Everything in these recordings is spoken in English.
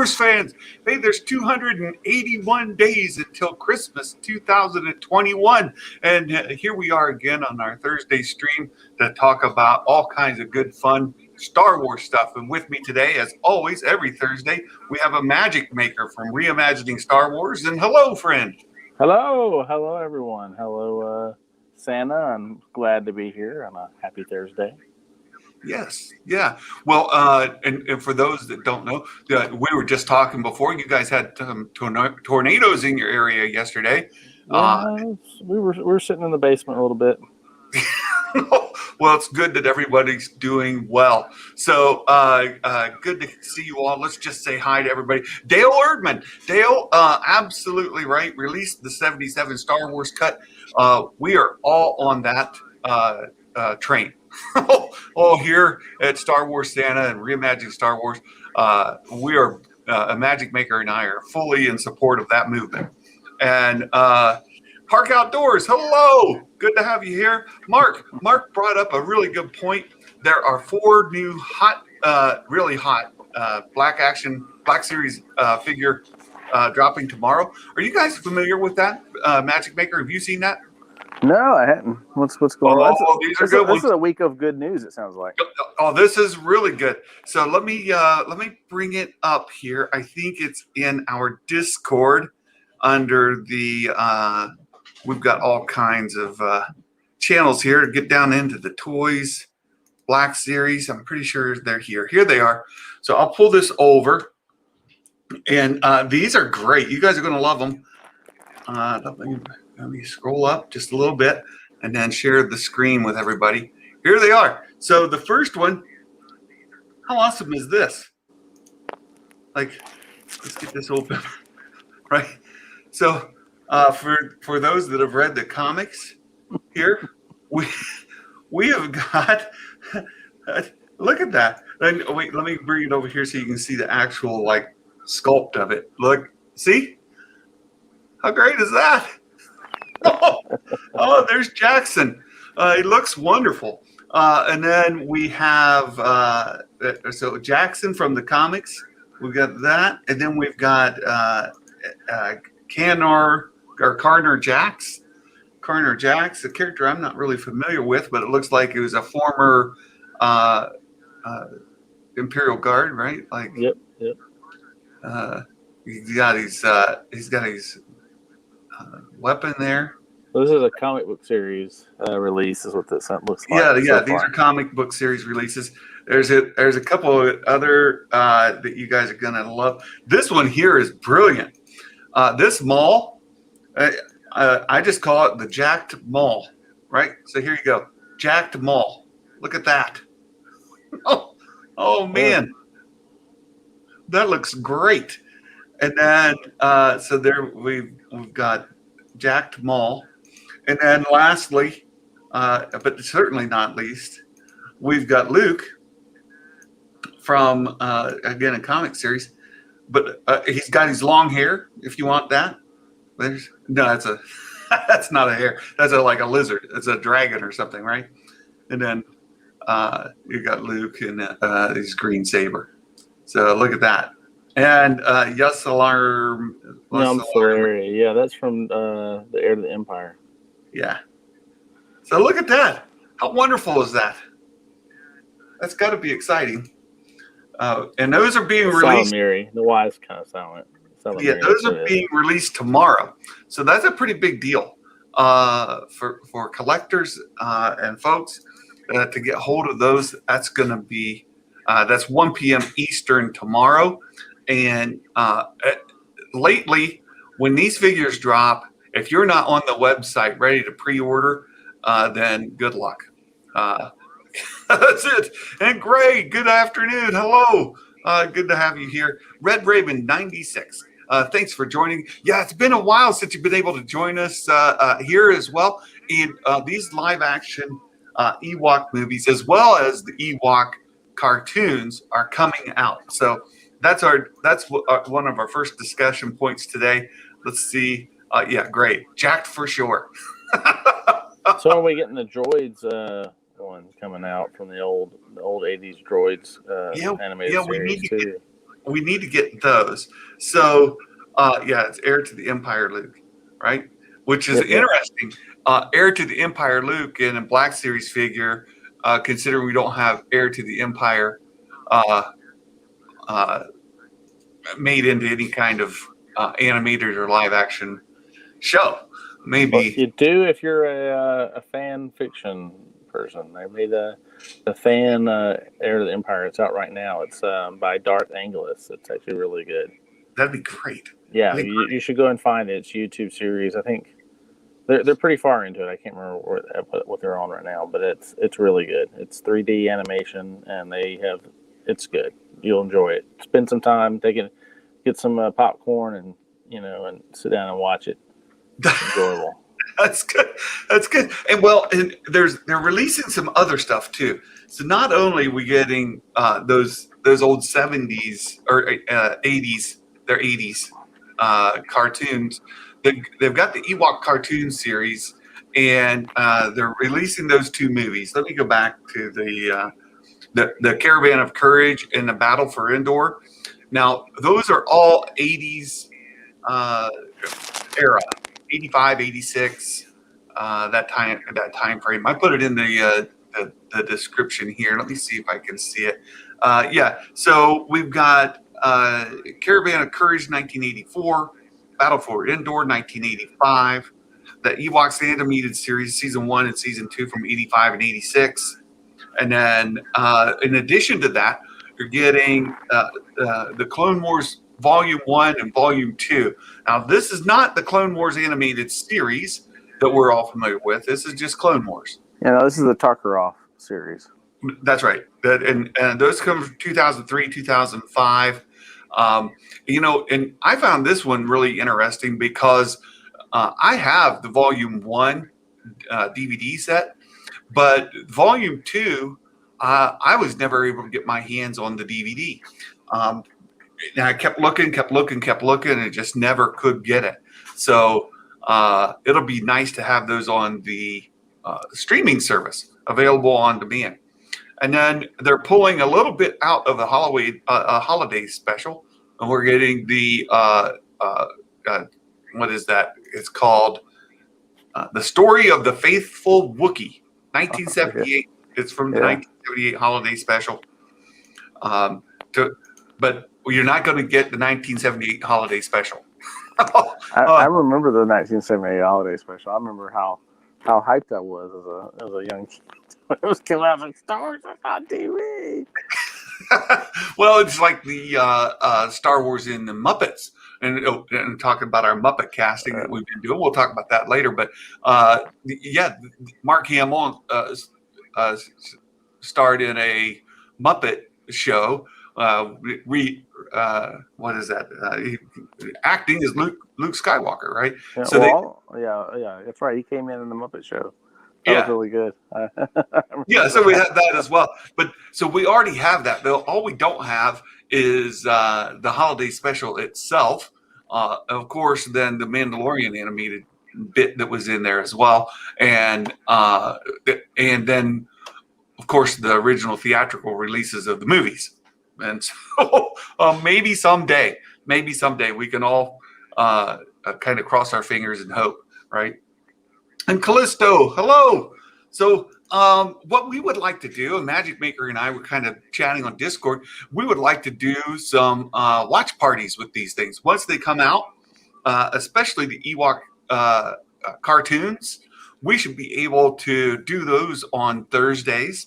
Wars fans, hey, there's 281 days until Christmas 2021. And here we are again on our Thursday stream to talk about all kinds of good, fun Star Wars stuff. And with me today, as always, every Thursday, we have a magic maker from Reimagining Star Wars. And hello, friend. Hello, everyone. Hello, Santa. I'm glad to be here on a happy Thursday. Yes, yeah. Well, and for those that don't know, we were just talking before. You guys had tornadoes in your area yesterday. We were sitting in the basement a little bit. Well, it's good that everybody's doing well. So good to see you all. Let's just say hi to everybody. Dale Erdman. Dale, absolutely right. Released the 77 Star Wars cut. We are all on that train. Here at Star Wars Santa and Reimagining Star Wars, we are, a magic maker and I are fully in support of that movement. And Park Outdoors, hello. Good to have you here. Mark brought up a really good point. There are 4 new really hot Black Series figure dropping tomorrow. Are you guys familiar with that Magic Maker? Have you seen that? No, I hadn't. What's going on? These are good ones. This is a week of good news, it sounds like. Oh, this is really good. So let me bring it up here. I think it's in our Discord under the we've got all kinds of channels here to get down into the toys Black Series. I'm pretty sure they're here. Here they are. So I'll pull this over. And these are great. You guys are going to love them. Let me scroll up just a little bit and then share the screen with everybody. Here they are. So the first one, how awesome is this? Like, let's get this open, right? So for those that have read the comics here, we have got, look at that. Wait, let me bring it over here so you can see the actual like sculpt of it. Look, see? How great is that? Oh, there's Jackson. He looks wonderful. And then we have so Jackson from the comics. We've got that, and then we've got Carner Jax. Carner Jax, a character I'm not really familiar with, but it looks like he was a former Imperial Guard, right? Like, Yep. He's got his weapon there. Well, this is a comic book series release, is what this looks like. Yeah. These are comic book series releases. There's a couple of other that you guys are gonna love. This one here is brilliant. This Maul, I just call it the Jacked Maul, right? So here you go, Jacked Maul. Look at that. Oh man, that looks great. And then so there we've got Jacked Maul. And then lastly, but certainly not least, we've got Luke from, again, a comic series. But he's got his long hair, if you want that. That's not a hair. That's like a lizard. It's a dragon or something, right? And then you got Luke and his green saber. So look at that. And Yassalar. Yeah, that's from the Heir to the Empire. Yeah. So look at that. How wonderful is that? That's got to be exciting. And those are being released. Salamiri. The Y is kind of silent. Salamiri, yeah, those are being released tomorrow. So that's a pretty big deal for collectors and folks to get hold of those. That's going to be that's 1 p.m. Eastern tomorrow. And lately, when these figures drop, if you're not on the website ready to pre-order, then good luck. That's it. And Gray, good afternoon. Hello. Good to have you here. Red Raven 96. Thanks for joining. Yeah, it's been a while since you've been able to join us here as well. And these live action Ewok movies, as well as the Ewok cartoons, are coming out. So that's one of our first discussion points today. Let's see. Yeah, great. Jacked for sure. So are we getting the droids one coming out from the old 80s droids animated series too? we need to get those. So yeah, it's Heir to the Empire Luke, right? Which is Yep, yep. interesting. Heir to the Empire Luke in a Black Series figure, considering we don't have Heir to the Empire uh, uh, made into any kind of animated or live action show. Well, Maybe you do if you're a fan fiction person. They made the fan Heir to the Empire. It's out right now. It's by Darth Angelus. It's actually really good. that'd be great. Yeah, That'd be you should go and find it. It's a YouTube series. I think they're pretty far into it. I can't remember what they're on right now, but it's really good. It's 3D animation, and it's good. You'll enjoy it. Spend some time, get some popcorn, and and sit down and watch it. It's enjoyable. That's good. That's good. And they're releasing some other stuff too. So not only are we getting those old 70s or 80s, they're 80s cartoons. They've got the Ewok cartoon series, and they're releasing those two movies. Let me go back to the Caravan of Courage and the Battle for Endor. Now those are all 80s era. 85, 86, that time frame. I put it in the description here. Let me see if I can see it. Yeah, so we've got Caravan of Courage, 1984, Battle for Endor, 1985, the Ewoks animated series, season 1 and season 2 from 85 and 86, and then in addition to that, you're getting the Clone Wars Volume 1 and Volume 2. Now, this is not the Clone Wars animated series that we're all familiar with. This is just Clone Wars. Yeah, no, this is the Tarkarov series. That's right. And those come from 2003, 2005. And I found this one really interesting because I have the Volume 1 DVD set, but Volume 2, I was never able to get my hands on the DVD. And I kept looking, and it just never could get it. So it'll be nice to have those on the streaming service available on demand. And then they're pulling a little bit out of the holiday special, and we're getting the what is that? It's called The Story of the Faithful Wookie, 1978. It's from the 1978 holiday special. But you're not going to get the 1978 holiday special. I remember the 1978 holiday special. I remember how hyped I was as a young kid. It was coming out like Star Wars on TV. Well, it's like the Star Wars in the Muppets, and talking about our Muppet casting that we've been doing. We'll talk about that later. But Mark Hamill starred in a Muppet show. What is that? Acting is Luke Skywalker, right? Yeah, So that's right. He came in the Muppet Show. That was really good. Yeah, so we have that as well. But so we already have that. Though all we don't have is the holiday special itself. Of course, then the Mandalorian animated bit that was in there as well, and then of course the original theatrical releases of the movies. And so maybe someday we can all kind of cross our fingers and hope, right? And Callisto, hello. So what we would like to do, and Magic Maker and I were kind of chatting on Discord, we would like to do some watch parties with these things. Once they come out, especially the Ewok cartoons, we should be able to do those on Thursdays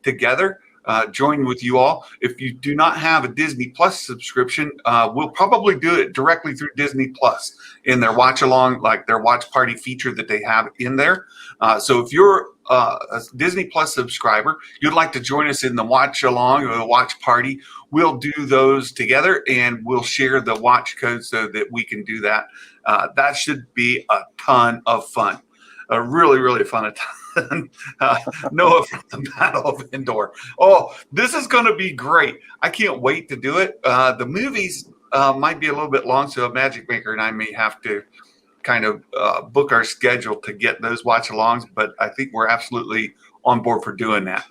together. Join with you all. If you do not have a Disney Plus subscription, we'll probably do it directly through Disney Plus in their watch along, like their watch party feature that they have in there. So if you're a Disney Plus subscriber, you'd like to join us in the watch along or the watch party, we'll do those together and we'll share the watch code so that we can do that. That should be a ton of fun. Really, really fun. Noah from the Battle of Endor. Oh, this is going to be great. I can't wait to do it. The movies might be a little bit long, so Magic Maker and I may have to kind of book our schedule to get those watch-alongs, but I think we're absolutely on board for doing that.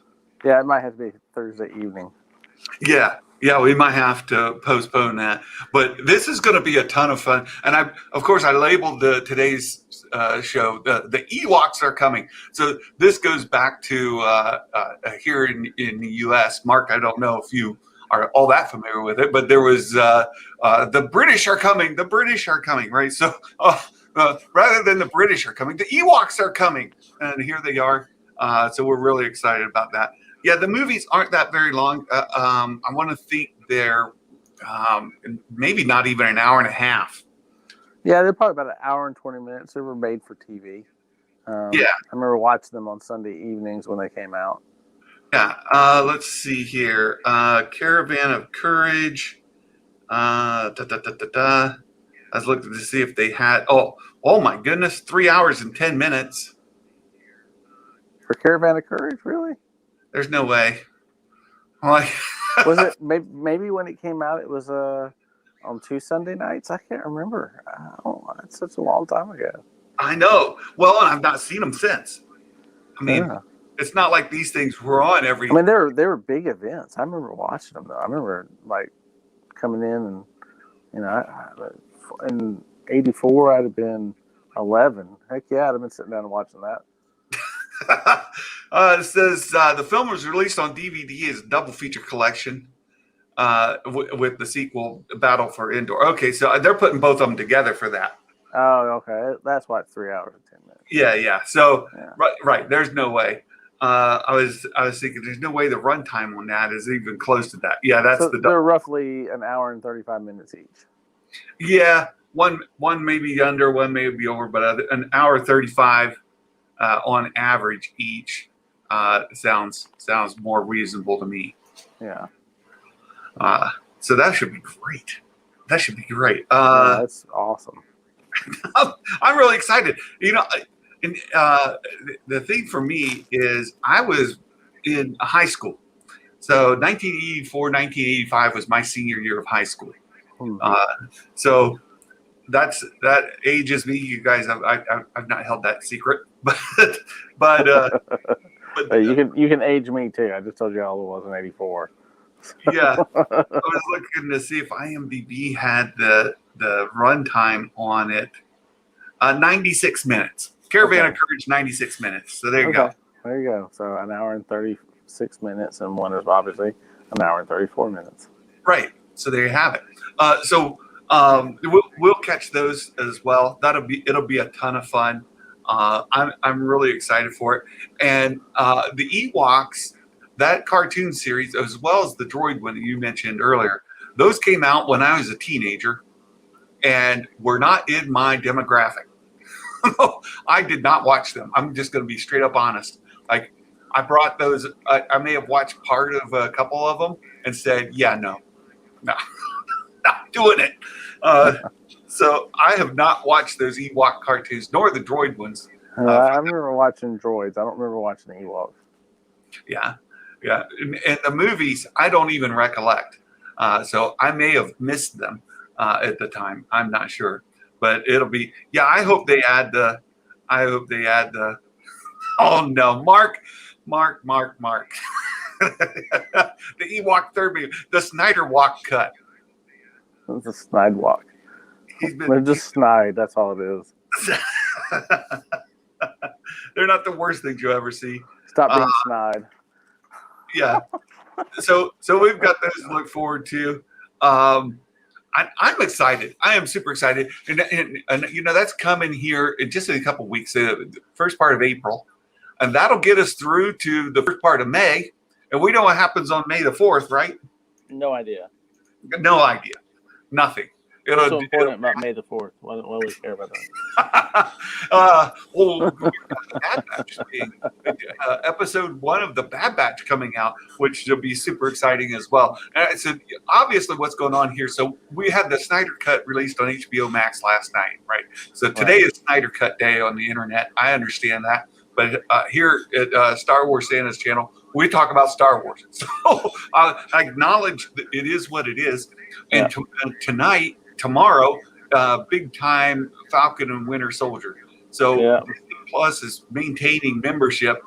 Yeah, it might have to be Thursday evening. Yeah, Yeah, we might have to postpone that, but this is going to be a ton of fun. And of course, I labeled today's show the Ewoks are coming. So this goes back to here in the U.S. Mark, I don't know if you are all that familiar with it, but there was the British are coming. The British are coming, right? So rather than the British are coming, the Ewoks are coming, and here they are. So we're really excited about that. Yeah, the movies aren't that very long. I want to think they're maybe not even an hour and a half. Yeah, they're probably about an hour and 20 minutes. They were made for TV. Yeah. I remember watching them on Sunday evenings when they came out. Yeah. Let's see here. Caravan of Courage. I was looking to see if they had. Oh my goodness! 3 hours and 10 minutes. For Caravan of Courage, really? There's no way. Like, was it maybe when it came out? It was on 2 Sunday nights. I can't remember. It's such a long time ago. I know. Well, and I've not seen them since. I mean, it's not like these things were on every. I mean, they were big events. I remember watching them though. I remember like coming in and in '84 I'd have been 11. Heck yeah, I'd have been sitting down and watching that. It says the film was released on DVD as a double feature collection with the sequel Battle for Endor. Okay, so they're putting both of them together for that. Oh, okay. That's why it's 3 hours and 10 minutes. Yeah. So right. There's no way. I was thinking there's no way the runtime on that is even close to that. Yeah, that's they're roughly an hour and 35 minutes each. Yeah, one may be under, one may be over, but an hour 35 on average each sounds more reasonable to me. Yeah. So that should be great. That's awesome. I'm really excited. And the thing for me is I was in high school. So 1984, 1985 was my senior year of high school. So that ages me. You guys, I've not held that secret, but you can age me too. I just told you how old it was in '84. Yeah, I was looking to see if IMDb had the runtime on it. 96 minutes. Caravan of Courage, 96 minutes. So there you go. There you go. So an hour and 36 minutes, and one is obviously an hour and 34 minutes. Right. So there you have it. So we'll catch those as well. It'll be a ton of fun. I'm really excited for it. And the Ewoks, that cartoon series, as well as the droid one that you mentioned earlier, those came out when I was a teenager and were not in my demographic. I did not watch them. I'm just going to be straight up honest. Like, I brought those. I may have watched part of a couple of them and said, "Yeah, no, not doing it." So I have not watched those Ewok cartoons, nor the droid ones. I remember watching droids. I don't remember watching the Ewoks. Yeah. And the movies, I don't even recollect. So I may have missed them at the time. I'm not sure. But it'll be, I hope they add the, oh no, Mark. The Ewok third movie, the Snyder Walk cut. It's a snide walk. They're just snide, that's all it is. They're not the worst things you'll ever see. Stop being snide. Yeah. So we've got those to look forward to. I'm excited. I am super excited, and that's coming here in just a couple of weeks, the first part of April, and that'll get us through to the first part of May. And we know what happens on May the 4th, right? No idea. No idea. Nothing. What's so important about May the 4th? Why do we care about that? Bad Batch episode 1 of the Bad Batch coming out, which will be super exciting as well. And so obviously what's going on here. So we had the Snyder Cut released on HBO Max last night, right? So today is Snyder Cut Day on the internet. I understand that. But here at Star Wars Santa's channel, we talk about Star Wars. So I acknowledge that it is what it is. And tomorrow, big time Falcon and Winter Soldier. So Plus is maintaining membership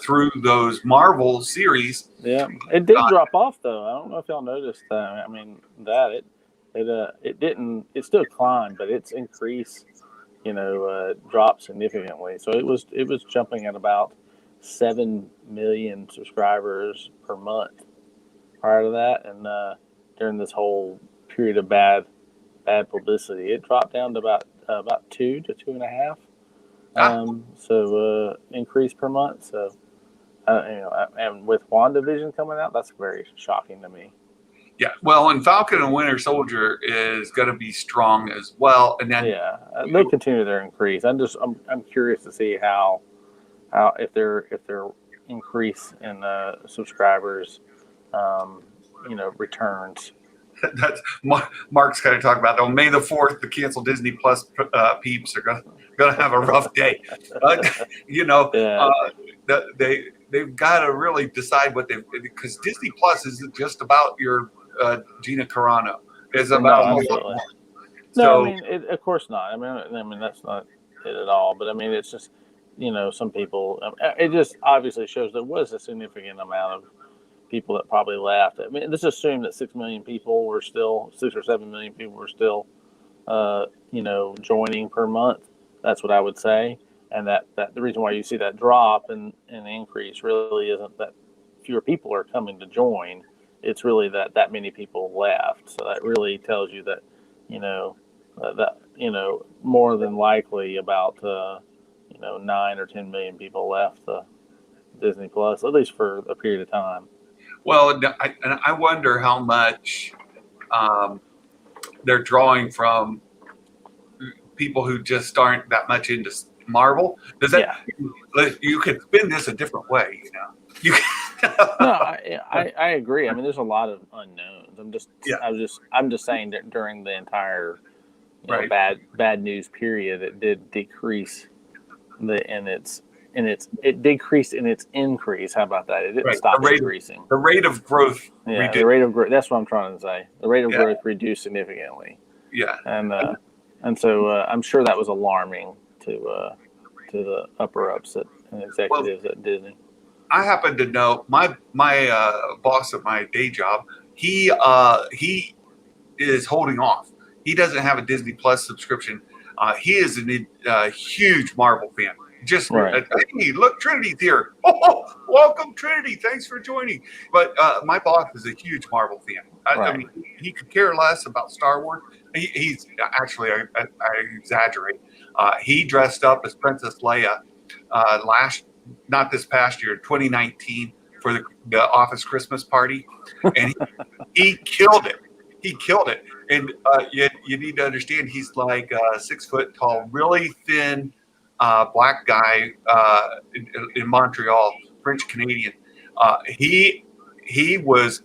through those Marvel series. Yeah, it did drop off though. I don't know if y'all noticed that. I mean, it didn't. It still climbed, but its increase, dropped significantly. So it was jumping at about 7 million subscribers per month prior to that, and during this whole period of bad publicity, it dropped down to about 2 to 2.5. So increase per month. So. And with WandaVision coming out, that's very shocking to me. Yeah, well, and Falcon and Winter Soldier is going to be strong as well, and then they'll continue their increase. I'm curious to see how if their increase in subscribers, returns. That's Mark's kind of talking about though. May the 4th, the canceled Disney Plus peeps are going to have a rough day. They've got to really decide what because Disney Plus isn't just about your Gina Carano. It's about a lot more. No, I mean, of course not. I mean that's not it at all. But I mean, it's just some people. It just obviously shows there was a significant amount of people that probably left. I mean, let's assume that 6 million people were still 6 or 7 million people were still, joining per month. That's what I would say. And that the reason why you see that drop and increase really isn't that fewer people are coming to join. It's really that many people left. So that really tells you that, more than likely about, 9 or 10 million people left Disney Plus, at least for a period of time. Well, I wonder how much they're drawing from people who just aren't that much into Marvel. Does that you could spin this a different way, You No, I agree. I mean, there's a lot of unknowns. I'm just saying that during the entire bad news period, it did decrease it decreased in its increase. How about that? It didn't stop decreasing. The rate of growth. Yeah, the rate of growth. That's what I'm trying to say. The rate of growth reduced significantly. Yeah, and so I'm sure that was alarming to the upper ups and executives at Disney. I happen to know my boss at my day job. He is holding off. He doesn't have a Disney Plus subscription. He is a huge Marvel fan. Just hey, look, Trinity's here. Oh, welcome, Trinity. Thanks for joining. But my boss is a huge Marvel fan. I mean, he could care less about Star Wars. He's actually, I exaggerate. He dressed up as Princess Leia not this past year, 2019, for the office Christmas party, and he killed it. He killed it. And you need to understand, he's like 6 foot tall, really thin. Black guy in Montreal, French Canadian. He was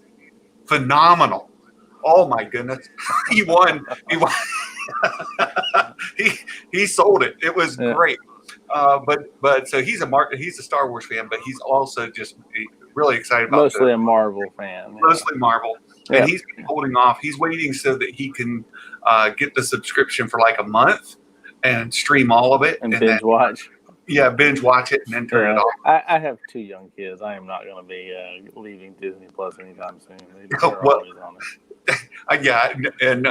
phenomenal. Oh my goodness, he won. He sold it. It was great. But so he's a Star Wars fan, but he's also just really excited about mostly a Marvel fan. Mostly Marvel. And he's been holding off. He's waiting so that he can get the subscription for like a month and stream all of it and binge watch. Yeah, binge watch it and then turn it off. I have 2 young kids. I am not going to be leaving Disney Plus anytime soon. They're always on it. And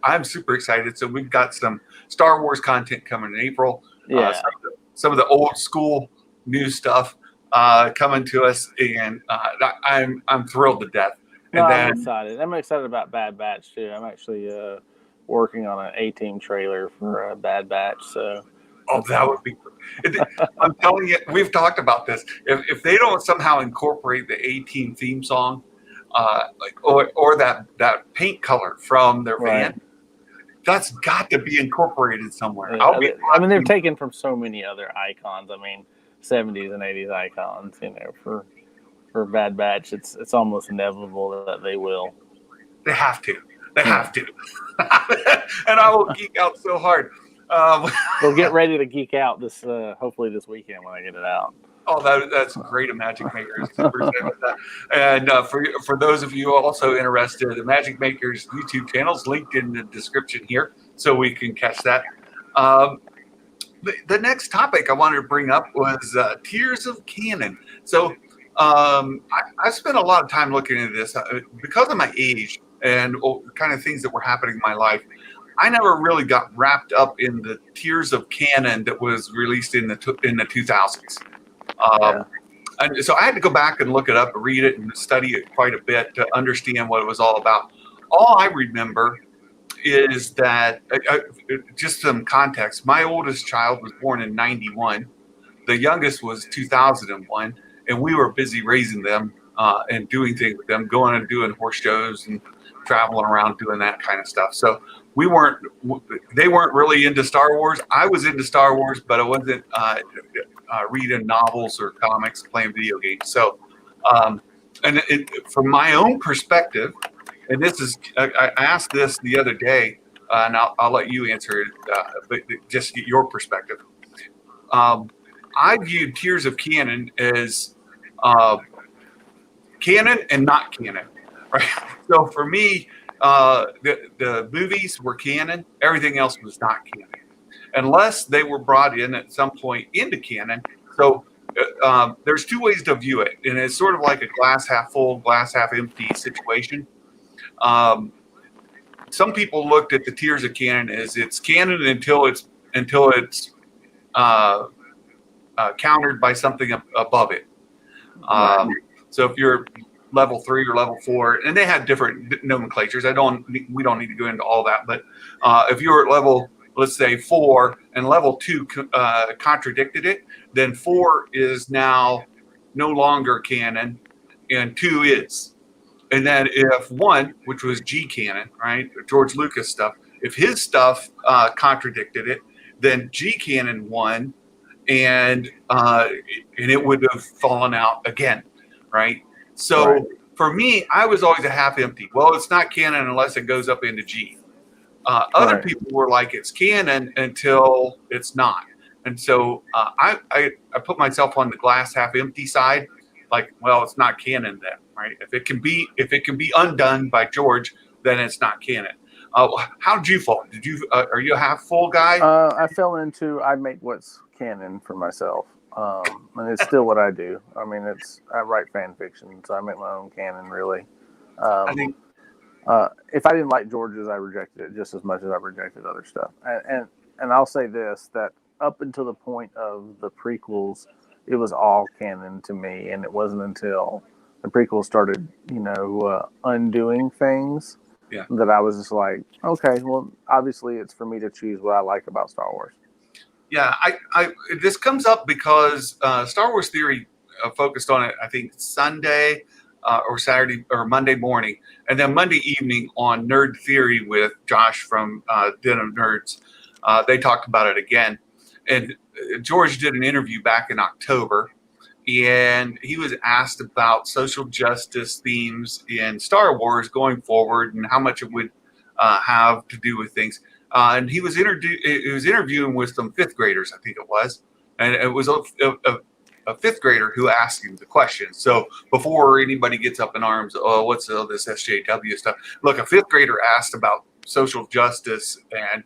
I'm super excited. So we've got some Star Wars content coming in April. Yeah. Some of the old school new stuff coming to us, and I'm thrilled to death. And I'm excited. I'm excited about Bad Batch too. I'm actually working on an A-Team trailer for Bad Batch. So. Oh, that would be. I'm telling you, we've talked about this. If they don't somehow incorporate the A-Team theme song, or that paint color from their van, that's got to be incorporated somewhere. Yeah, they're taken from so many other icons. I mean, 70s and 80s icons. For Bad Batch, it's almost inevitable that they will. They have to. And I will geek out so hard. We'll get ready to geek out hopefully this weekend when I get it out. Oh, that's great. A Magic Makers. Super excited about that. And for those of you also interested, the Magic Makers YouTube channel is linked in the description here, so we can catch that. the next topic I wanted to bring up was tiers of canon. So I spent a lot of time looking into this because of my age and kind of things that were happening in my life. I never really got wrapped up in the tiers of canon that was released in the 2000s. Yeah. And so I had to go back and look it up, read it, and study it quite a bit to understand what it was all about. All I remember is that just some context. My oldest child was born in '91. The youngest was 2001, and we were busy raising them and doing things with them, going and doing horse shows and traveling around doing that kind of stuff. So we weren't, they weren't really into Star Wars. I was into Star Wars, but I wasn't reading novels or comics, playing video games. So, from my own perspective, and this is, I asked this the other day, and I'll let you answer it, but just get your perspective. I view tiers of canon as canon and not canon, right? So for me, the movies were canon. Everything else was not canon, unless they were brought in at some point into canon. So there's two ways to view it, and it's sort of like a glass half full, glass half empty situation. Some people looked at the tiers of canon as it's canon until it's countered by something above it. So if you're level 3 or level 4, and they have different nomenclatures. We don't need to go into all that, but if you're at level, let's say 4, and level 2 contradicted it, then 4 is now no longer canon, and 2 is. And then if 1, which was G canon, right, George Lucas stuff, if his stuff contradicted it, then G canon won, and it would have fallen out again, right? So Right. for me, I was always a half empty. Well, it's not canon unless it goes up into G. Other Right. people were like, it's canon until it's not. And so I put myself on the glass half empty side. Like, well, it's not canon then, right? If it can be undone by George, then it's not canon. How did you fall? Did you are you a half full guy? I fell into I make what's canon for myself, and it's still what I do. I mean, I write fan fiction, so I make my own canon. Really, I think if I didn't like George's, I rejected it just as much as I rejected other stuff. And I'll say this: that up until the point of the prequels, it was all canon to me, and it wasn't until the prequels started, undoing things. Yeah. That I was just like, okay, well, obviously it's for me to choose what I like about Star Wars. Yeah, this comes up because Star Wars Theory focused on it, I think, Sunday or Saturday or Monday morning, and then Monday evening on Nerd Theory with Josh from Den of Nerds. They talked about it again. And George did an interview back in October, and he was asked about social justice themes in Star Wars going forward and how much it would have to do with things. And he was interviewing with some fifth graders, I think it was, and it was a fifth grader who asked him the question. So before anybody gets up in arms, oh, what's all this SJW stuff? Look, a fifth grader asked about social justice and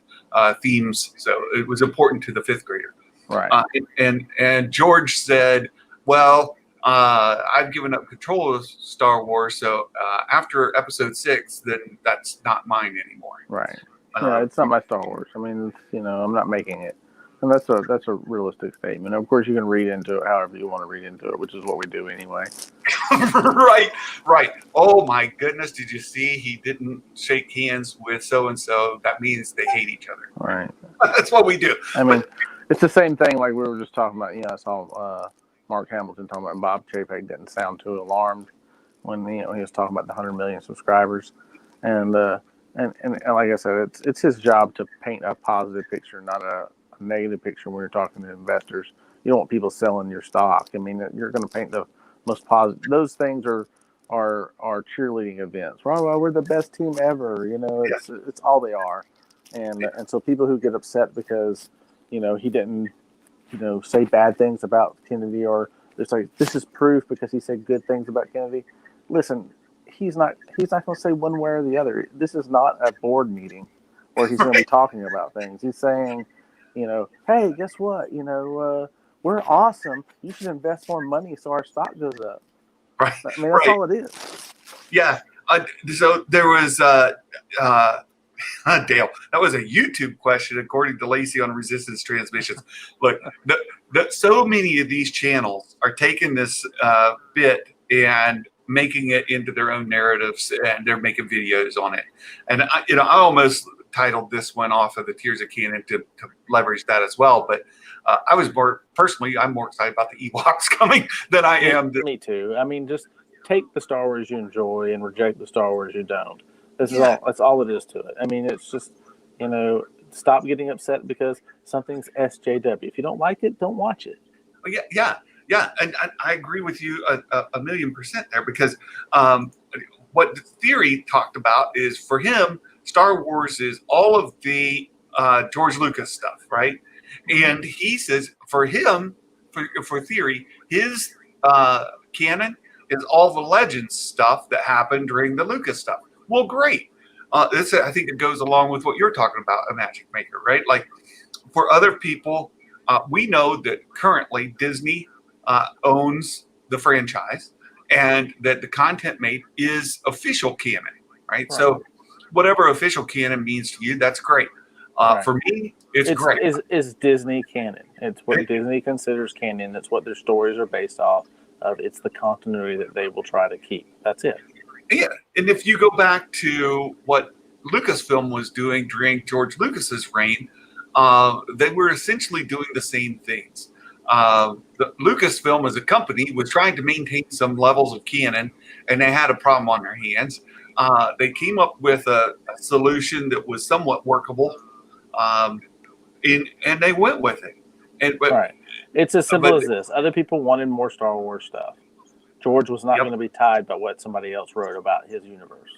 themes, so it was important to the fifth grader. Right. And George said, well, I've given up control of Star Wars, so after Episode 6, then that's not mine anymore. Right. Yeah, it's not my Star Wars. I mean, I'm not making it, and that's a realistic statement. Of course, you can read into it however you want to read into it, which is what we do anyway. Right. Oh my goodness! Did you see he didn't shake hands with so and so? That means they hate each other. Right. That's what we do. I mean, it's the same thing. Like we were just talking about. I saw Mark Hamilton talking about Bob Chapek didn't sound too alarmed when he was talking about the 100 million subscribers, and like I said, it's his job to paint a positive picture, not a negative picture when you're talking to investors. You don't want people selling your stock. I mean, you're going to paint the most positive. Those things are cheerleading events. Well, we're the best team ever. It's all they are, and so people who get upset because he didn't say bad things about Kennedy, or it's like this is proof because he said good things about Kennedy. Listen. He's not going to say one way or the other. This is not a board meeting where he's going to be talking about things. He's saying, hey, guess what? We're awesome. You should invest more money so our stock goes up. Right. I mean, that's all it is. Yeah. So there was Dale. That was a YouTube question, according to Lacey on resistance transmissions. Look, so many of these channels are taking this bit and making it into their own narratives, and they're making videos on it. And I almost titled this one off of the Tears of Canon to leverage that as well. But I'm more excited about the Ewoks coming than I am. Me too. I mean, just take the Star Wars you enjoy and reject the Star Wars you don't. That's all it is to it. I mean, it's just, stop getting upset because something's SJW. If you don't like it, don't watch it. Yeah. And I agree with you a million percent there, because what the theory talked about is, for him, Star Wars is all of the George Lucas stuff, right? And he says for him, for theory, his canon is all the Legends stuff that happened during the Lucas stuff. Well, great. I think it goes along with what you're talking about, a Magic Maker, right? Like, for other people, we know that currently Disney owns the franchise, and that the content made is official canon, right? So whatever official canon means to you, that's great. For me, it's great. It's Disney canon. It's what Disney considers canon. It's what their stories are based off of. It's the continuity that they will try to keep. That's it. Yeah, and if you go back to what Lucasfilm was doing during George Lucas's reign, they were essentially doing the same things. The Lucasfilm as a company was trying to maintain some levels of canon, and they had a problem on their hands. They came up with a solution that was somewhat workable, and they went with it. Right. It's as simple as this. Other people wanted more Star Wars stuff. George was not going to be tied by what somebody else wrote about his universe.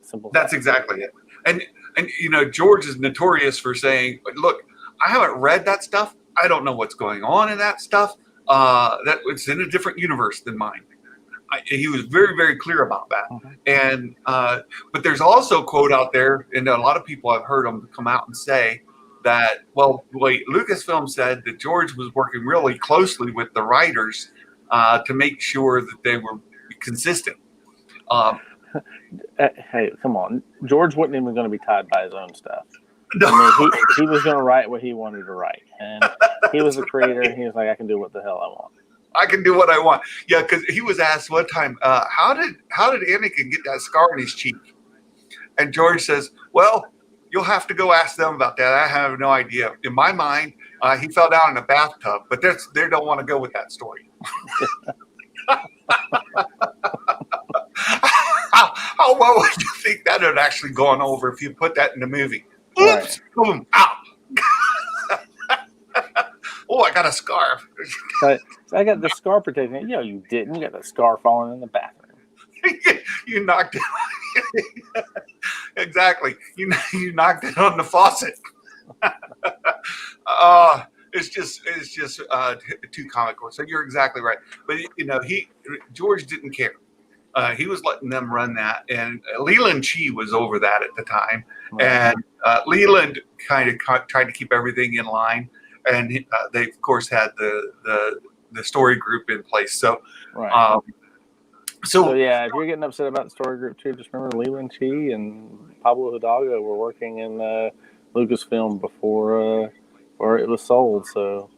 Simple. That's exactly it. And George is notorious for saying, "Look, I haven't read that stuff. I don't know what's going on in that stuff. That it's in a different universe than mine." He was very, very clear about that. And but there's also a quote out there, and a lot of people I've heard them come out and say that, well, wait, Lucasfilm said that George was working really closely with the writers to make sure that they were consistent. Hey, come on. George wasn't even going to be tied by his own stuff. No. I mean, he was going to write what he wanted to write. And he was the creator, and he was like, I can do what the hell I want. I can do what I want. Yeah, because he was asked one time, how did Anakin get that scar on his cheek? And George says, well, you'll have to go ask them about that. I have no idea. In my mind, he fell down in a bathtub, but they don't want to go with that story. How well would you think that had actually gone over if you put that in the movie? Oops, boom, ow. Oh, I got a scarf. I got the scar protecting it. You didn't. You got the scar falling in the bathroom. You knocked it. Exactly. You knocked it on the faucet. It's just too comical. So you're exactly right. But George didn't care. He was letting them run that, and Leland Chi was over that at the time, and Leland kind of tried to keep everything in line, and they of course had the story group in place. So, so yeah, if you're getting upset about the story group too, just remember Leland Chi and Pablo Hidalgo were working in Lucasfilm before it was sold. So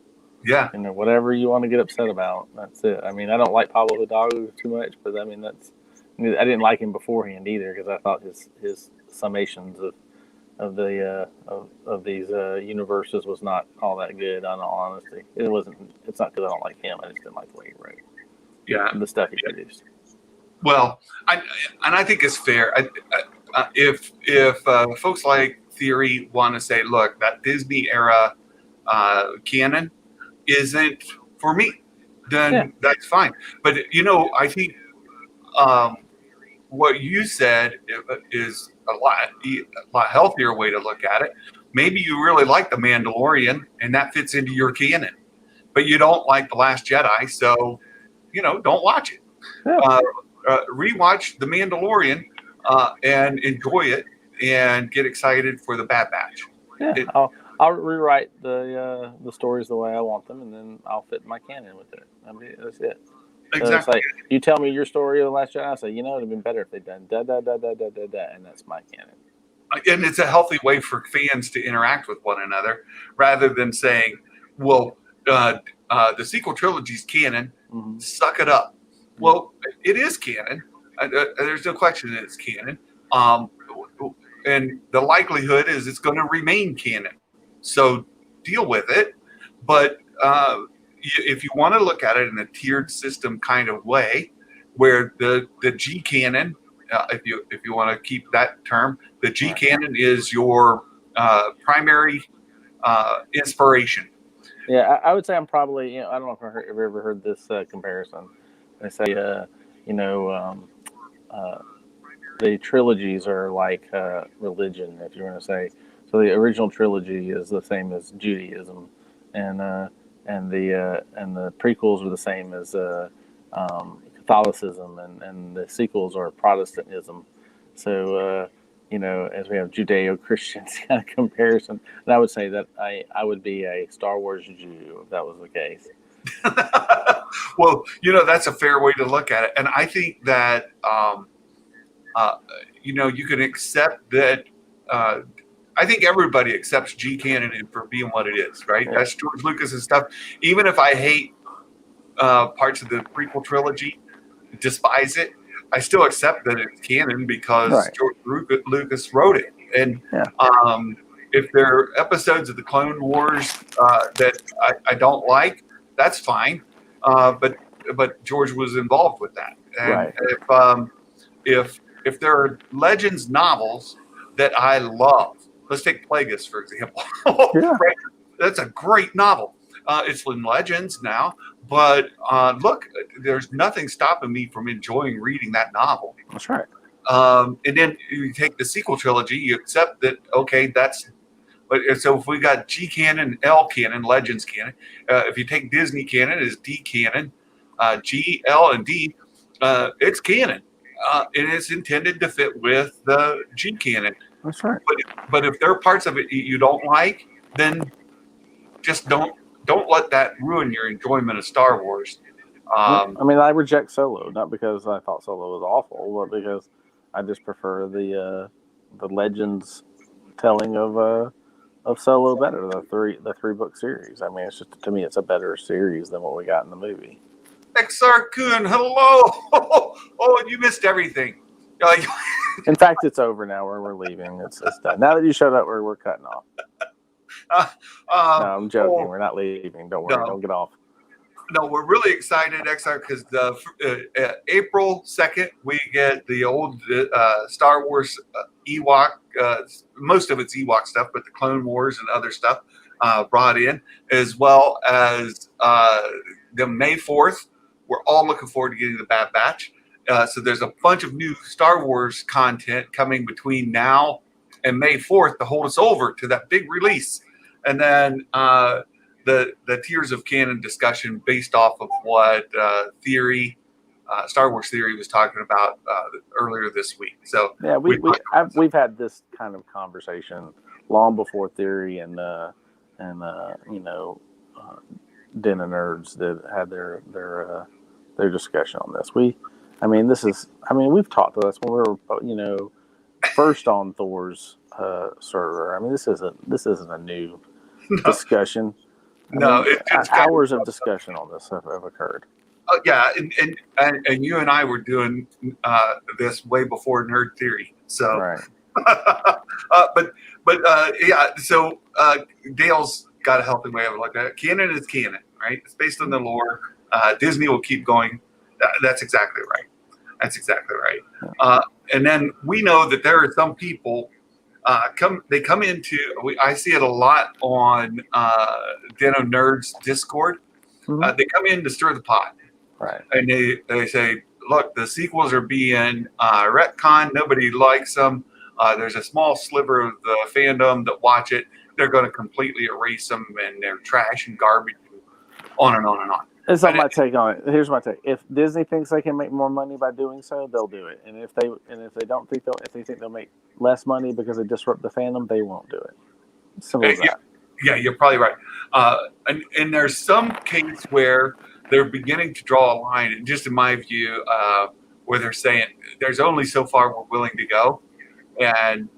yeah, whatever you want to get upset about, that's it. I mean, I don't like Pablo Hidalgo too much, but I mean, I didn't like him beforehand either, because I thought his summations of these universes was not all that good. In all honesty, it wasn't. It's not because I don't like him. I just didn't like the way he wrote. Yeah, the stuff he produced. Well, I think it's fair. If folks like Theory want to say, look, that Disney era canon isn't for me, then that's fine. But I think what you said is a lot healthier way to look at it. Maybe you really like The Mandalorian, and that fits into your canon, but you don't like The Last Jedi, so don't watch it. Rewatch The Mandalorian and enjoy it, and get excited for the Bad Batch. Yeah, I'll rewrite the stories the way I want them, and then I'll fit my canon with it. I mean, that's it. So it's Exactly. like you tell me your story of the Last Jedi. I say, it'd have been better if they'd done da da da da da da da, and that's my canon. And it's a healthy way for fans to interact with one another rather than saying, well, the sequel trilogy's canon, suck it up. Well, it is canon. There's no question that it's canon. And the likelihood is it's going to remain canon. So deal with it. But if you want to look at it in a tiered system kind of way, where the G canon, if you want to keep that term, the G canon is your primary inspiration. Yeah, I would say I'm probably, I don't know if I've ever heard this comparison. They say, the trilogies are like religion, if you want to say. So the original trilogy is the same as Judaism, and the prequels are the same as Catholicism, and the sequels are Protestantism. So as we have Judeo-Christian kind of comparison, and I would say that I would be a Star Wars Jew if that was the case. Well, that's a fair way to look at it, and I think that you can accept that. I think everybody accepts G canon for being what it is, right? Yeah. That's George Lucas's stuff. Even if I hate parts of the prequel trilogy, despise it, I still accept that it's canon because George Lucas wrote it. And if there are episodes of the Clone Wars that I don't like, that's fine. But George was involved with that. And if there are Legends novels that I love, let's take Plagueis, for example. Right? That's a great novel. It's in Legends now, but look, there's nothing stopping me from enjoying reading that novel. That's right. And then you take the sequel trilogy, you accept that, okay, but so if we got G canon, L canon, Legends canon, if you take Disney canon as D canon, G, L, and D, it's canon. And it's intended to fit with the G canon. That's right. But if there are parts of it you don't like, then just don't let that ruin your enjoyment of Star Wars. I reject Solo, not because I thought Solo was awful, but because I just prefer the Legends telling of Solo better. The three book series. I mean, it's just, to me, it's a better series than what we got in the movie. XR Kun, hello. Oh, you missed everything. In fact, it's over now. We're leaving. It's done. Now that you showed up, we're cutting off. No, I'm joking. We're not leaving. Don't worry. Don't get off. No, we're really excited, XR, because April 2nd, we get the old Star Wars Ewok, most of it's Ewok stuff, but the Clone Wars and other stuff brought in, as well as the May 4th. We're all looking forward to getting the Bad Batch. So there's a bunch of new Star Wars content coming between now and May 4th to hold us over to that big release. And then the tiers of canon discussion based off of what Star Wars Theory was talking about earlier this week. So yeah, we've had this kind of conversation long before Theory and Den of Nerds that had their discussion on this. We've talked to us when we were first on Thor's server. I mean, this isn't a new discussion. It's hours of discussion on this have occurred. Yeah, and you and I were doing this way before Nerd Theory. So, right. So Dale's got a healthy way of looking at it. Canon is canon, right? It's based on the lore. Disney will keep going. That's exactly right. That's exactly right. And then we know that there are some people come into. I see it a lot on Den of Nerds Discord. Mm-hmm. They come in to stir the pot, right? And they say, "Look, the sequels are being retconned. Nobody likes them. There's a small sliver of the fandom that watch it. They're going to completely erase them, and they're trash and garbage, and on and on and on." That's not my take on it. Here's my take: if Disney thinks they can make more money by doing so, they'll do it. And if they don't think if they think they'll make less money because they disrupt the fandom, they won't do it. Simple as that. Yeah, you're probably right. And there's some case where they're beginning to draw a line, and just in my view, where they're saying there's only so far we're willing to go, and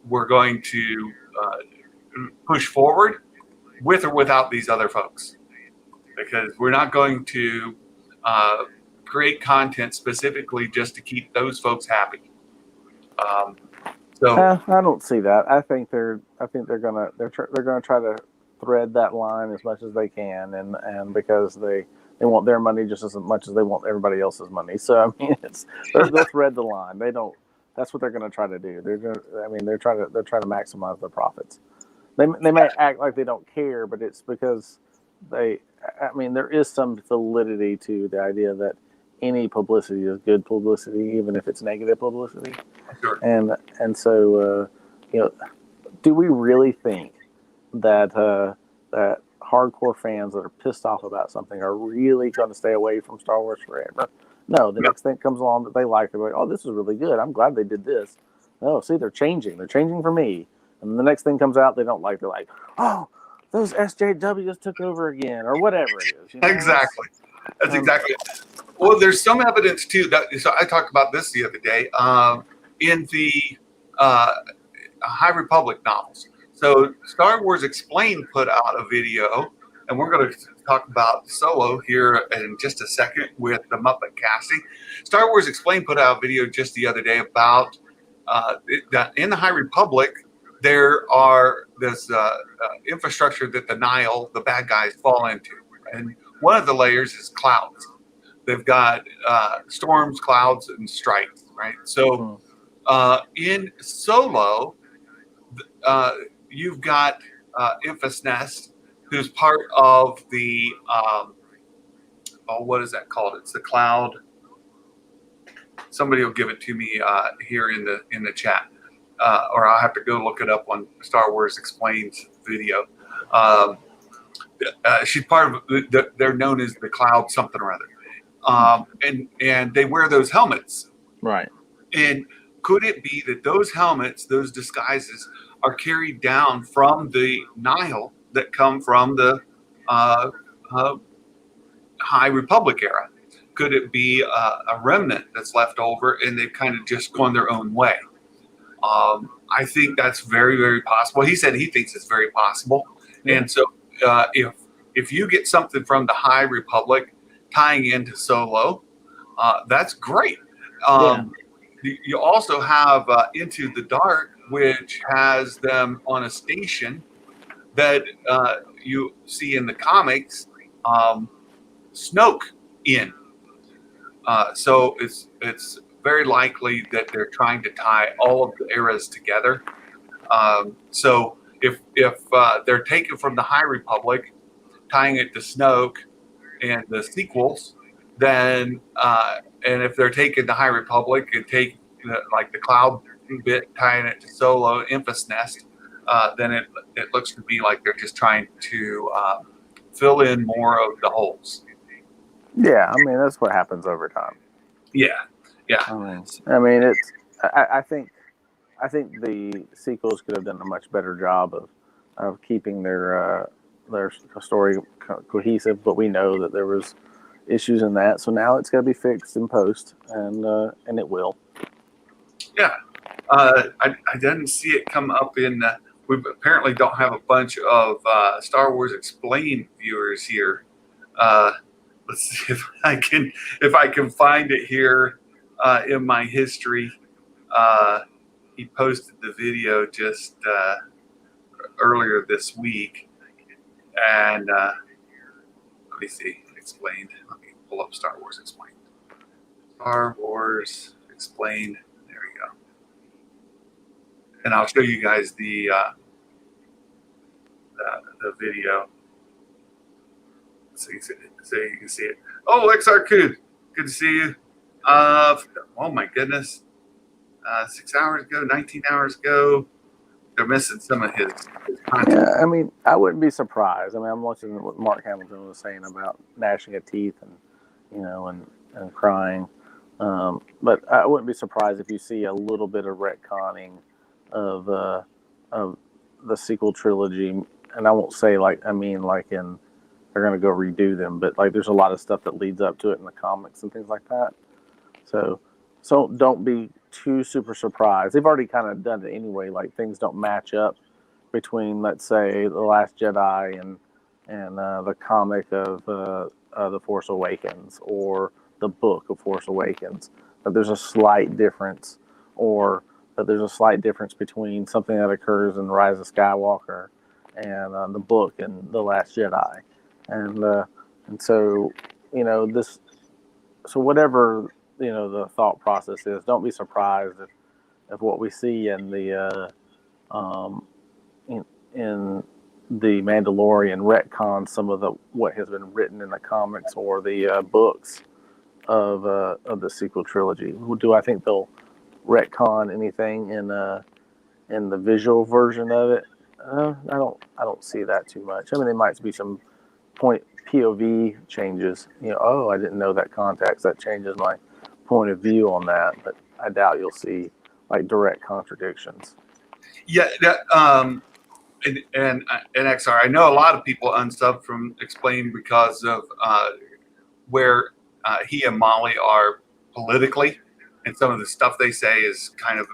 we're going to push forward with or without these other folks, because we're not going to uh, create content specifically just to keep those folks happy. Um, so I don't see that. I think they're gonna try to thread that line as much as they can, and because they want their money just as much as they want everybody else's money. So I mean, they'll thread the line. They don't. That's what they're going to try to do. They're trying to maximize their profits. They may act like they don't care, but it's because they. I mean, there is some validity to the idea that any publicity is good publicity, even if it's negative publicity. sure. And so do we really think that that hardcore fans that are pissed off about something are really going to stay away from Star Wars forever? No, the next thing comes along that they like, they're like, oh, this is really good. I'm glad they did this. Oh, see, they're changing. They're changing for me. And the next thing comes out they don't like. They're like, oh, those SJWs took over again, or whatever it is. Exactly. That's exactly it. Well, there's some evidence too that, so I talked about this the other day in the High Republic novels. So Star Wars Explained put out a video, and we're going to talk about Solo here in just a second with the Muppet casting. Star Wars Explained put out a video just the other day about that in the High Republic there are this infrastructure that the Nile, the bad guys, fall into, and one of the layers is clouds. They've got storms, clouds, and strikes, right? So in Solo, you've got Infus Nest, who's part of the what is that called? It's the cloud. Somebody will give it to me here in the chat, or I'll have to go look it up on Star Wars Explained video. She's part of. They're known as the Cloud something or other, and they wear those helmets, right? And could it be that those helmets, those disguises, are carried down from the Nile that come from the High Republic era? Could it be a remnant that's left over and they've kind of just gone their own way? I think that's very, very possible. He said he thinks it's very possible. Yeah. And so if you get something from the High Republic tying into Solo, that's great. You also have Into the Dark, which has them on a station that you see in the comics Snoke in. So it's very likely that they're trying to tie all of the eras together. So if they're taken from the High Republic, tying it to Snoke and the sequels, then and if they're taking the High Republic and take like the cloud bit, tying it to Solo, Infus Nest, then it looks to be like they're just trying to fill in more of the holes. Yeah, I mean that's what happens over time. Yeah. I mean it's. I think the sequels could have done a much better job of keeping their story cohesive, but we know that there was issues in that, so now it's got to be fixed in post, and it will. Yeah, I didn't see it come up in. We apparently don't have a bunch of Star Wars Explained viewers here. Let's see if I can find it here in my history. He posted the video just earlier this week, and let me see. Explained. Let me pull up Star Wars Explained. Star Wars Explained. There we go. And I'll show you guys the video so you can see it. Oh, XR Cood, good to see you. Oh my goodness, 6 hours ago, 19 hours ago. They're missing some of his content. Yeah, I mean, I wouldn't be surprised. I mean, I'm watching what Mark Hamilton was saying about gnashing of teeth and crying. But I wouldn't be surprised if you see a little bit of retconning of the sequel trilogy, and I won't say like they're gonna go redo them, but like there's a lot of stuff that leads up to it in the comics and things like that. So don't be too super surprised. They've already kind of done it anyway. Like things don't match up between, let's say, The Last Jedi and the comic of The Force Awakens or the book of Force Awakens. That there's a slight difference, or that there's a slight difference between something that occurs in Rise of Skywalker and the book and The Last Jedi, and so this. So whatever the thought process is, don't be surprised if what we see in the in the Mandalorian retcons some of what has been written in the comics or the books of the sequel trilogy. Do I think they'll retcon anything in the visual version of it? I don't see that too much. I mean, there might be some POV changes. Oh, I didn't know that context. That changes my point of view on that. But I doubt you'll see like direct contradictions. Yeah, and XR. I know a lot of people unsub from Explain because of where he and Molly are politically, and some of the stuff they say is kind of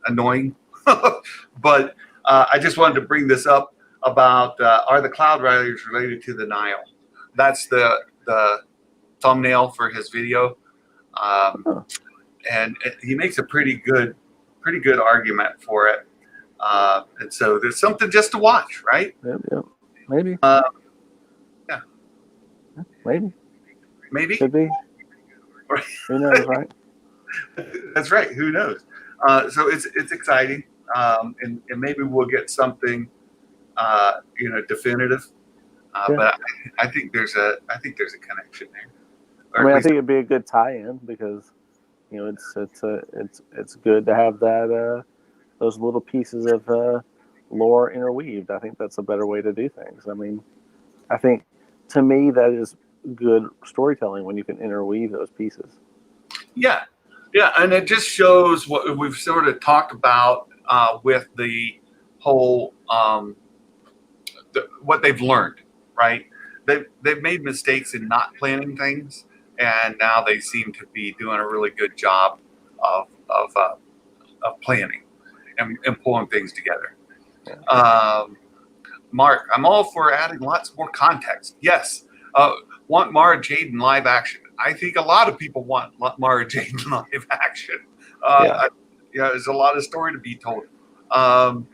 annoying. But I just wanted to bring this up about are the Cloud Riders related to the Nile? That's the thumbnail for his video, and he makes a pretty good argument for it. And so there's something just to watch, right? Yep. Maybe. Yeah. Maybe. Could be. Who knows, right? That's right. Who knows? So it's exciting, and maybe we'll get something, definitive. But I think there's a connection there. I think it'd be a good tie-in because it's good to have that those little pieces of lore interweaved. I think that's a better way to do things. I mean, I think to me that is good storytelling when you can interweave those pieces. Yeah, and it just shows what we've sort of talked about with the whole what they've learned, right? They've made mistakes in not planning things, and now they seem to be doing a really good job of planning and pulling things together. Mark, I'm all for adding lots more context. Yes, want Mara Jade in live action. I think a lot of people want Mara Jade in live action. There's a lot of story to be told. And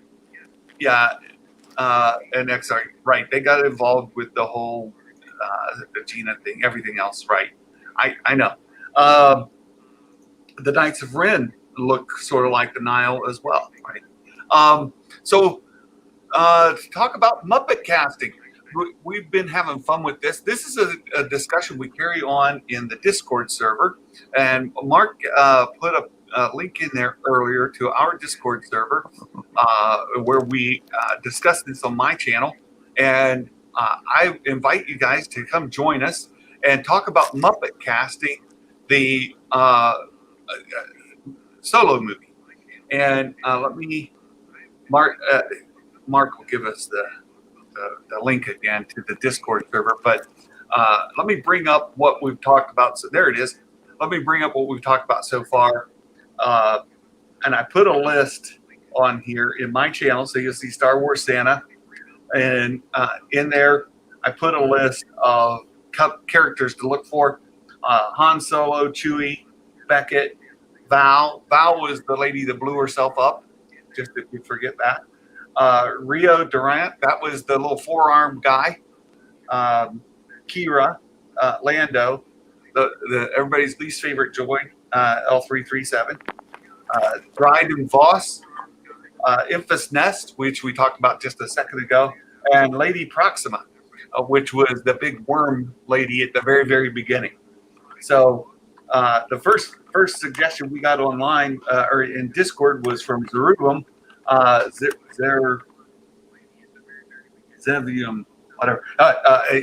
XR, right, they got involved with the whole the Gina thing, everything else, right? I know. The Knights of Ren look sort of like the Nile as well, right? So to talk about Muppet casting, we've been having fun with this. This is a discussion we carry on in the Discord server, and Mark put a link in there earlier to our Discord server where we discussed this on my channel, and I invite you guys to come join us and talk about Muppet casting, the Solo movie. And Mark will give us the link again to the Discord server, but let me bring up what we've talked about. So there it is. Let me bring up what we've talked about so far. And I put a list on here in my channel, so you'll see Star Wars Santa. And in there, I put a list of characters to look for. Han Solo, Chewie, Beckett, Val. Val was the lady that blew herself up, just if you forget that. Rio Durant, that was the little four-armed guy. Kira, Lando, the everybody's least favorite droid, L337. Dryden Voss, Infus Nest, which we talked about just a second ago, and Lady Proxima, which was the big worm lady at the very, very beginning. So the first suggestion we got online or in Discord was from Zerubbum, Zevium, whatever.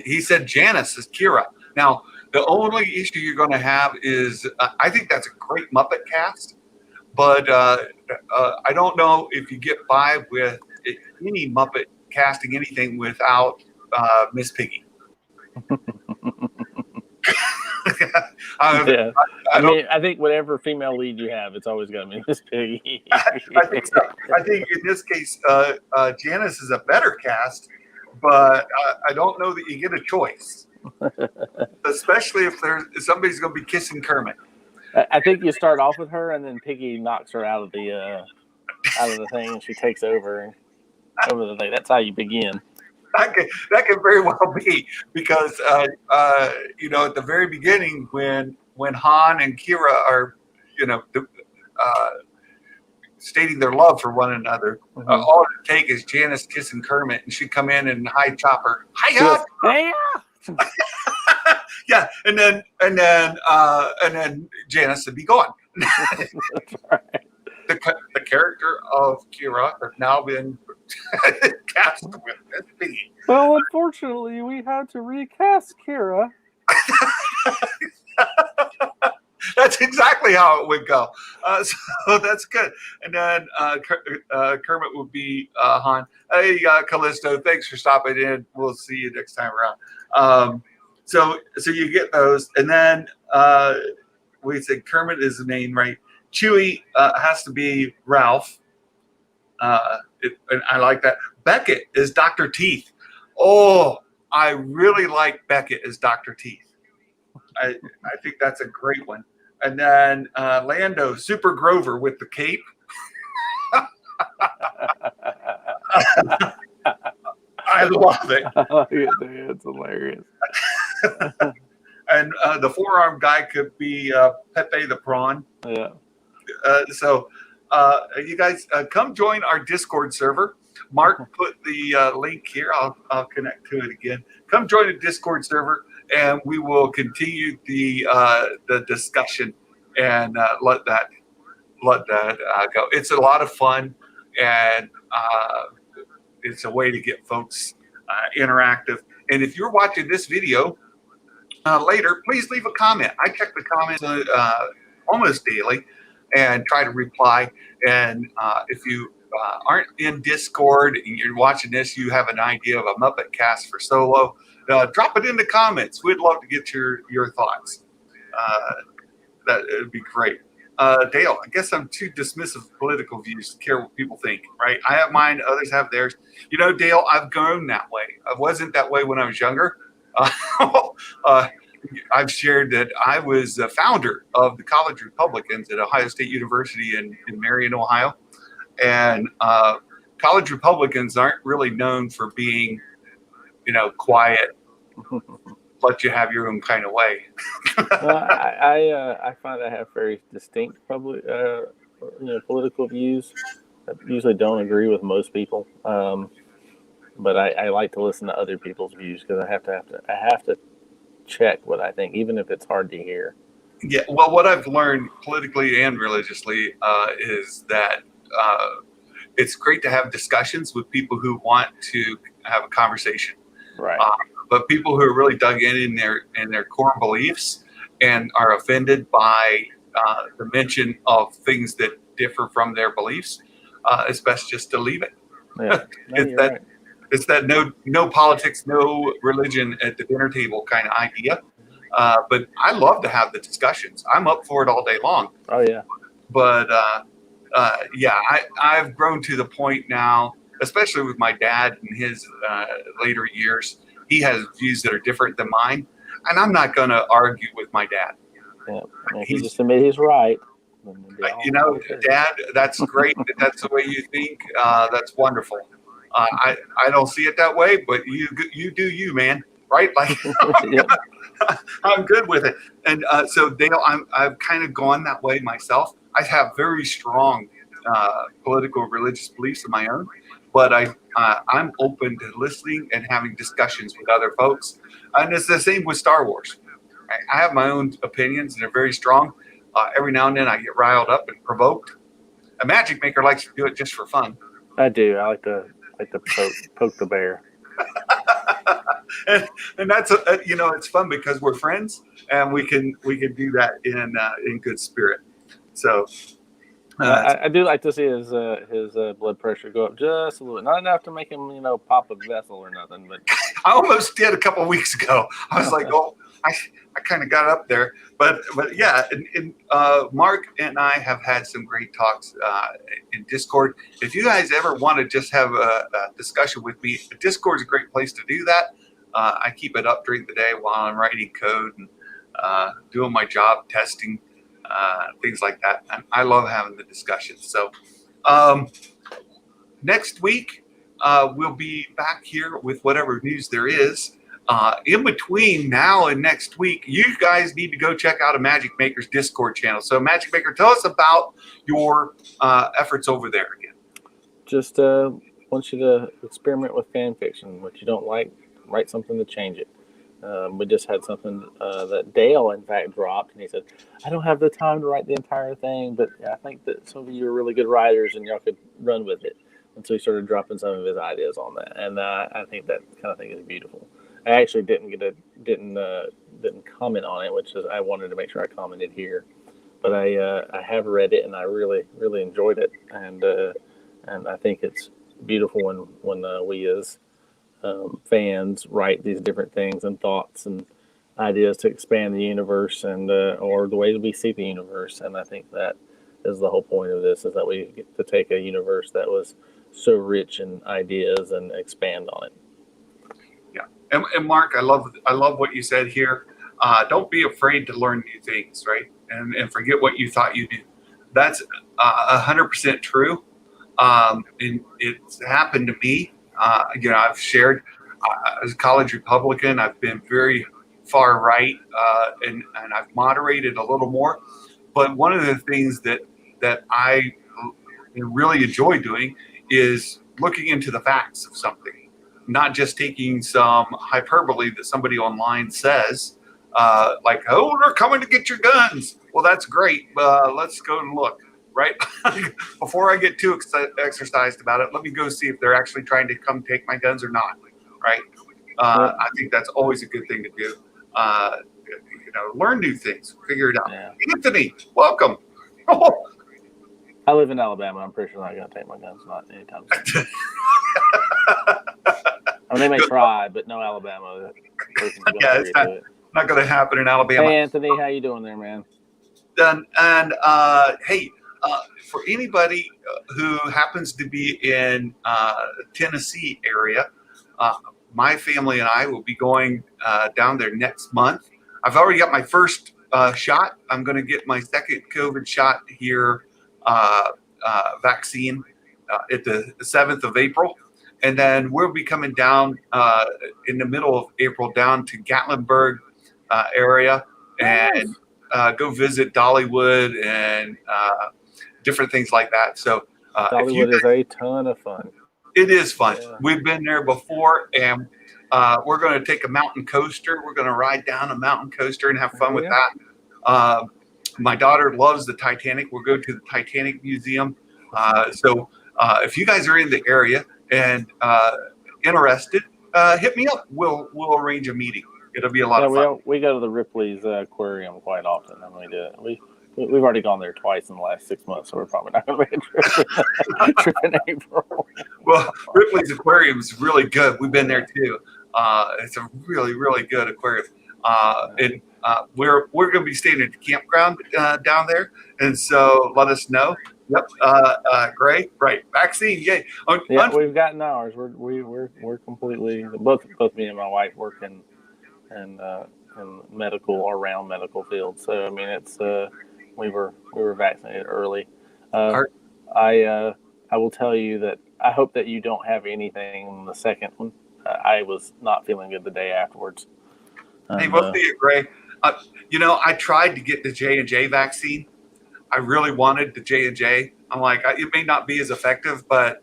He said Janice is Kira. Now, the only issue you're going to have is I think that's a great Muppet cast, But I don't know if you get by with any Muppet casting anything without Miss Piggy. I, Yeah. I don't. I think whatever female lead you have, it's always going to be Miss Piggy. I think so. I think in this case, Janice is a better cast, but I don't know that you get a choice, especially if somebody's going to be kissing Kermit. I think you start off with her, and then Piggy knocks her out of the thing, and she takes over the thing. That's how you begin. That can very well be because at the very beginning when Han and Kira are stating their love for one another, all it take is Janice kissing Kermit, and she'd come in and high chop her. Hiya! Yeah, and then Janice would be gone. That's right. The character of Kira has now been cast with Miss Piggy. Well, unfortunately, we had to recast Kira. That's exactly how it would go. So that's good. And then Kermit would be Han. Hey, Callisto, thanks for stopping in. We'll see you next time around. So you get those. And then we said Kermit is the name, right? Chewie has to be Ralph. And I like that. Beckett is Dr. Teeth. Oh, I really like Beckett as Dr. Teeth. I think that's a great one. And then Lando, Super Grover with the cape. I love it. It's hilarious. And the forearm guy could be Pepe the Prawn. Yeah. So you guys come join our Discord server. Mark put the link here. I'll connect to it again. Come join the Discord server, and we will continue the discussion and let that go. It's a lot of fun, and it's a way to get folks interactive. And if you're watching this video later, please leave a comment. I check the comments almost daily and try to reply. And if you aren't in Discord and you're watching this, you have an idea of a Muppet cast for Solo, drop it in the comments. We'd love to get your thoughts. That would be great. Dale, I guess I'm too dismissive of political views to care what people think, right? I have mine, others have theirs. Dale, I've grown that way. I wasn't that way when I was younger. I've shared that I was the founder of the College Republicans at Ohio State University in Marion, Ohio. And College Republicans aren't really known for being, quiet, let you have your own kind of way. I find I have very distinct political views. I usually don't agree with most people, but I like to listen to other people's views because I have to check what I think, even if it's hard to hear. Yeah, well, what I've learned politically and religiously is that it's great to have discussions with people who want to have a conversation. Right. But people who are really dug in their core beliefs and are offended by the mention of things that differ from their beliefs, it's best just to leave it. Yeah. No, It's that no politics, no religion at the dinner table kind of idea. But I love to have the discussions. I'm up for it all day long. Oh, yeah. But, I've grown to the point now, especially with my dad in his later years. He has views that are different than mine, and I'm not going to argue with my dad. Yeah. If you just admit he's right. Dad, that's great. That's the way you think. That's wonderful. I don't see it that way, but you do you, man. Right? Like I'm good with it. And so Dale, I've kind of gone that way myself. I have very strong political religious beliefs of my own, but I'm open to listening and having discussions with other folks. And it's the same with Star Wars. I have my own opinions, and they're very strong. Every now and then I get riled up and provoked. A magic maker likes to do it just for fun. I do. I like to poke the bear. and that's it's fun because we're friends and we can do that in good spirit. So I do like to see his blood pressure go up just a little, not enough to make him pop a vessel or nothing, but I almost did a couple of weeks ago. I was like, oh, I kind of got up there, but yeah, Mark and I have had some great talks in Discord. If you guys ever want to just have a discussion with me, Discord is a great place to do that. I keep it up during the day while I'm writing code and doing my job, testing things like that. I love having the discussions. So next week we'll be back here with whatever news there is. In between now and next week, you guys need to go check out a Magic Maker's Discord channel. So, Magic Maker, tell us about your efforts over there again. Just want you to experiment with fan fiction. What you don't like, write something to change it. We just had something that Dale, in fact, dropped, and he said, I don't have the time to write the entire thing, but I think that some of you are really good writers, and y'all could run with it. And so he started dropping some of his ideas on that, and I think that kind of thing is beautiful. I actually didn't comment on it, which is I wanted to make sure I commented here, but I have read it and I really enjoyed it, and I think it's beautiful when we as fans write these different things and thoughts and ideas to expand the universe and or the way that we see the universe, and I think that is the whole point of this, is that we get to take a universe that was so rich in ideas and expand on it. Yeah, and Mark, I love what you said here. Don't be afraid to learn new things, right? And forget what you thought you knew. That's 100% true. And it's happened to me. I've shared as a college Republican, I've been very far right, and I've moderated a little more. But one of the things that I really enjoy doing is looking into the facts of something, not just taking some hyperbole that somebody online says, like, oh, they're coming to get your guns. Well, that's great. Let's go and look, right? Before I get too exercised about it, let me go see if they're actually trying to come take my guns or not, right? I think that's always a good thing to do. Learn new things, figure it out. Yeah. Anthony, welcome. I live in Alabama. I'm pretty sure they're not going to take my guns, not anytime soon. I mean, they may try, but no Alabama. Yeah, it's not going to happen in Alabama. Hey, Anthony, how you doing there, man? And hey, for anybody who happens to be in Tennessee area, my family and I will be going down there next month. I've already got my first shot. I'm going to get my second COVID shot here, vaccine, at the 7th of April. And then we'll be coming down in the middle of April down to Gatlinburg area and go visit Dollywood and different things like that. So Dollywood is a ton of fun. It is fun. Yeah. We've been there before, and we're going to take a mountain coaster. We're going to ride down a mountain coaster and have fun with that. My daughter loves the Titanic. We'll go to the Titanic Museum. So if you guys are in the area and interested, hit me up. We'll arrange a meeting. It'll be a lot of fun. We go to the Ripley's aquarium quite often. I mean, we've already gone there twice in the last 6 months, so we're probably not going to make a trip in April. Well, Ripley's aquarium is really good. We've been there too. It's a really, really good aquarium. And we're going to be staying at the campground down there, and so let us know. Yep. Great. Right. Vaccine. Yay. Yeah, we've gotten ours. We're completely both me and my wife work in medical or around medical field. So I mean, it's we were vaccinated early. I will tell you that I hope that you don't have anything in the second one. I was not feeling good the day afterwards. Hey, we'll see you, Gray. I tried to get the J&J vaccine. I really wanted the J&J. I'm like, it may not be as effective, but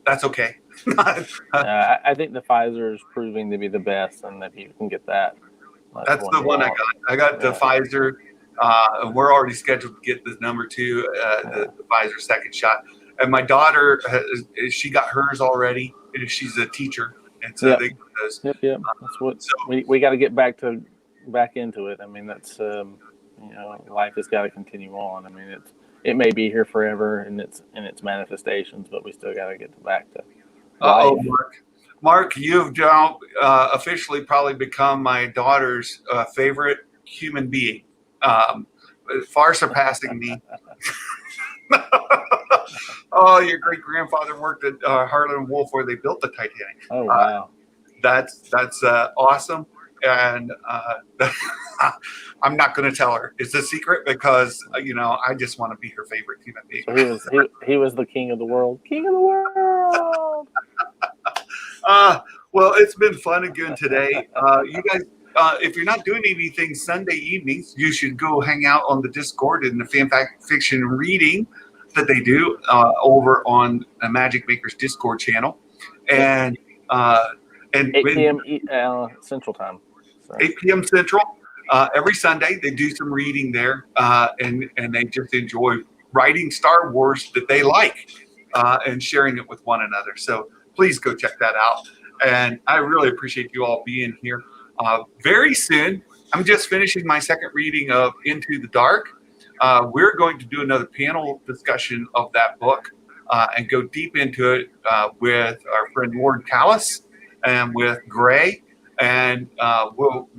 that's okay. I think the Pfizer is proving to be the best, and if you can get that. That's the one I got. I got the Pfizer. We're already scheduled to get the number 2, the Pfizer second shot. And my daughter, she got hers already. She's a teacher, and so they get those. Yep. That's what we got to get back into it. I mean, that's life has got to continue on. I mean, it may be here forever in its manifestations, but we still got to get back to Oh, life. Mark, you've now officially probably become my daughter's favorite human being, far surpassing me. Oh, your great grandfather worked at Harlan and Wolff where they built the Titanic. Oh wow! That's awesome, and I'm not going to tell her. It's a secret because I just want to be her favorite human being. So he was the king of the world. King of the world. Well, it's been fun again today. You guys, if you're not doing anything Sunday evenings, you should go hang out on the Discord in the fan fiction reading that they do over on Magic Maker's Discord channel, and 8 p.m. Central Time. So. 8 p.m. Central every Sunday. They do some reading there, and they just enjoy writing Star Wars that they like and sharing it with one another. So please go check that out. And I really appreciate you all being here. Very soon, I'm just finishing my second reading of Into the Dark. We're going to do another panel discussion of that book and go deep into it with our friend Ward Callis and with Gray, and we'll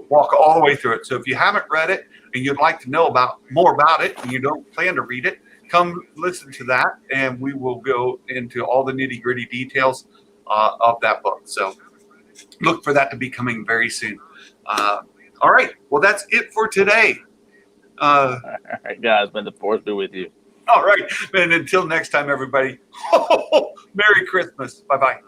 walk all the way through it. So if you haven't read it and you'd like to know more about it and you don't plan to read it, come listen to that, and we will go into all the nitty-gritty details of that book. So look for that to be coming very soon. All right. Well, that's it for today. All right, guys. May the force be with you. All right. And until next time, everybody, Merry Christmas. Bye-bye.